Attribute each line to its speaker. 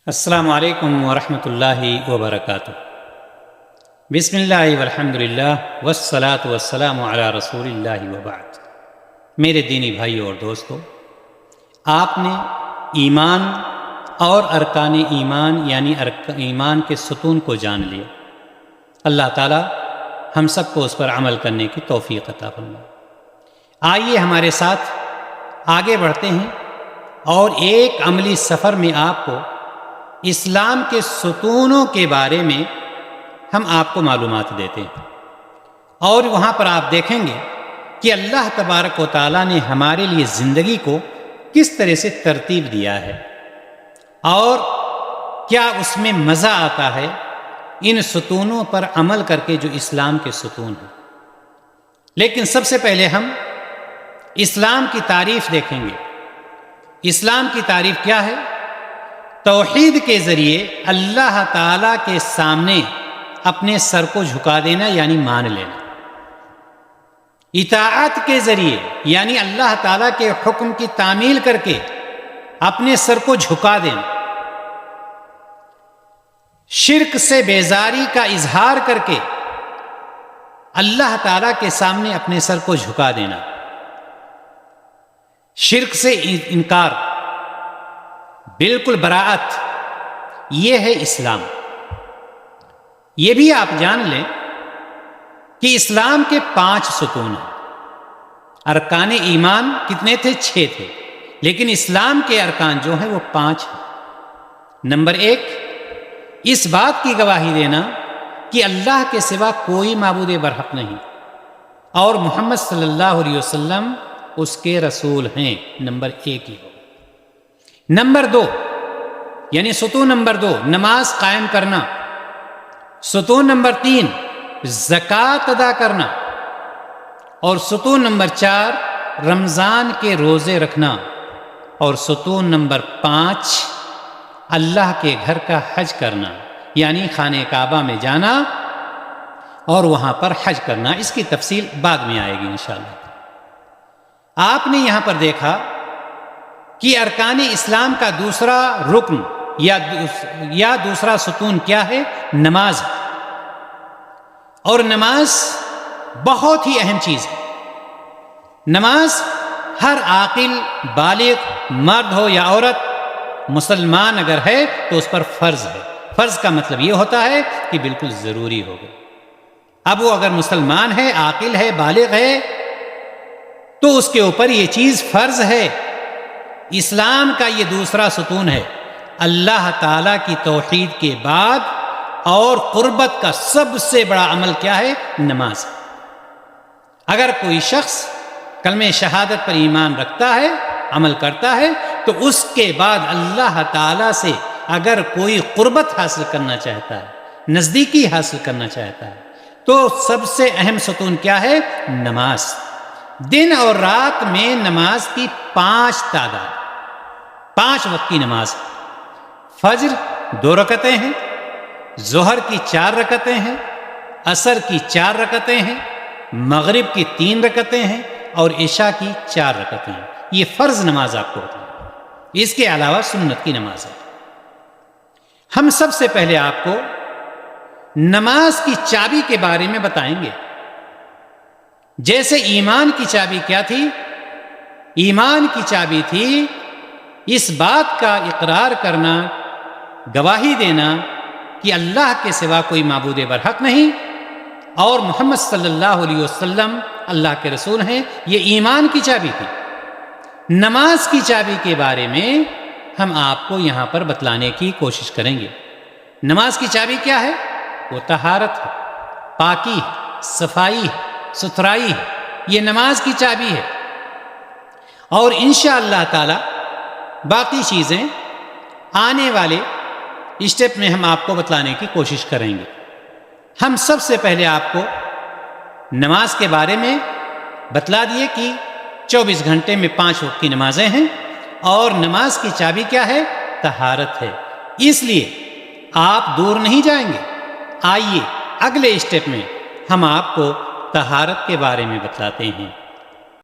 Speaker 1: السلام علیکم ورحمۃ اللہ وبرکاتہ۔ بسم اللہ والحمد للہ والصلاة والسلام علی رسول اللہ وبعد۔ میرے دینی بھائیو اور دوستو، آپ نے ایمان اور ارکان ایمان یعنی ایمان کے ستون کو جان لیا۔ اللہ تعالی ہم سب کو اس پر عمل کرنے کی توفیق عطا فرمائے۔ آئیے ہمارے ساتھ آگے بڑھتے ہیں اور ایک عملی سفر میں آپ کو اسلام کے ستونوں کے بارے میں ہم آپ کو معلومات دیتے ہیں، اور وہاں پر آپ دیکھیں گے کہ اللہ تبارک و تعالیٰ نے ہمارے لیے زندگی کو کس طرح سے ترتیب دیا ہے اور کیا اس میں مزہ آتا ہے ان ستونوں پر عمل کر کے جو اسلام کے ستون ہیں۔ لیکن سب سے پہلے ہم اسلام کی تعریف دیکھیں گے۔ اسلام کی تعریف کیا ہے؟ توحید کے ذریعے اللہ تعالیٰ کے سامنے اپنے سر کو جھکا دینا یعنی مان لینا، اطاعت کے ذریعے یعنی اللہ تعالیٰ کے حکم کی تعمیل کر کے اپنے سر کو جھکا دینا، شرک سے بیزاری کا اظہار کر کے اللہ تعالیٰ کے سامنے اپنے سر کو جھکا دینا، شرک سے انکار، بالکل براءت، یہ ہے اسلام۔ یہ بھی آپ جان لیں کہ اسلام کے 5 ستون ہیں۔ ارکان ایمان کتنے تھے؟ 6 تھے، لیکن اسلام کے ارکان جو ہیں وہ 5 ہیں۔ نمبر 1، اس بات کی گواہی دینا کہ اللہ کے سوا کوئی معبود برحق نہیں اور محمد صلی اللہ علیہ وسلم اس کے رسول ہیں۔ نمبر 1 ہی ہو۔ نمبر 2 یعنی ستون نمبر 2 نماز قائم کرنا، ستون نمبر 3 زکوٰۃ ادا کرنا، اور ستون نمبر 4 رمضان کے روزے رکھنا، اور ستون نمبر 5 اللہ کے گھر کا حج کرنا یعنی خانہ کعبہ میں جانا اور وہاں پر حج کرنا۔ اس کی تفصیل بعد میں آئے گی انشاءاللہ۔ آپ نے یہاں پر دیکھا کہ ارکان اسلام کا دوسرا رکن یا دوسرا ستون کیا ہے؟ نماز۔ اور نماز بہت ہی اہم چیز ہے۔ نماز ہر عاقل بالغ مرد ہو یا عورت، مسلمان اگر ہے تو اس پر فرض ہے۔ فرض کا مطلب یہ ہوتا ہے کہ بالکل ضروری ہو گیا۔ اب وہ اگر مسلمان ہے، عاقل ہے، بالغ ہے، تو اس کے اوپر یہ چیز فرض ہے۔ اسلام کا یہ دوسرا ستون ہے۔ اللہ تعالیٰ کی توحید کے بعد اور قربت کا سب سے بڑا عمل کیا ہے؟ نماز۔ اگر کوئی شخص کلمہ شہادت پر ایمان رکھتا ہے، عمل کرتا ہے، تو اس کے بعد اللہ تعالیٰ سے اگر کوئی قربت حاصل کرنا چاہتا ہے، نزدیکی حاصل کرنا چاہتا ہے، تو سب سے اہم ستون کیا ہے؟ نماز۔ دن اور رات میں نماز کی 5 تعداد، 5 وقت کی نماز۔ فجر 2 رکعتیں ہیں، ظہر کی 4 رکعتیں ہیں، عصر کی 4 رکعتیں ہیں، مغرب کی 3 رکعتیں ہیں، اور عشاء کی 4 رکعتیں ہیں۔ یہ فرض نماز آپ کو ہوتی ہے۔ اس کے علاوہ سنت کی نماز ہے۔ ہم سب سے پہلے آپ کو نماز کی چابی کے بارے میں بتائیں گے۔ جیسے ایمان کی چابی کیا تھی؟ ایمان کی چابی تھی اس بات کا اقرار کرنا، گواہی دینا کہ اللہ کے سوا کوئی معبود برحق نہیں اور محمد صلی اللہ علیہ وسلم اللہ کے رسول ہیں۔ یہ ایمان کی چابی تھی۔ نماز کی چابی کے بارے میں ہم آپ کو یہاں پر بتلانے کی کوشش کریں گے۔ نماز کی چابی کیا ہے؟ وہ طہارت ہے، پاکی ہے، صفائی ہے، ستھرائی ہے۔ یہ نماز کی چابی ہے، اور انشاءاللہ تعالی باقی چیزیں آنے والے اسٹیپ میں ہم آپ کو بتلانے کی کوشش کریں گے۔ ہم سب سے پہلے آپ کو نماز کے بارے میں بتلا دیے کہ 24 گھنٹے میں 5 وقت کی نمازیں ہیں، اور نماز کی چابی کیا ہے؟ طہارت ہے۔ اس لیے آپ دور نہیں جائیں گے۔ آئیے اگلے اسٹیپ میں ہم آپ کو طہارت کے بارے میں بتلاتے ہیں۔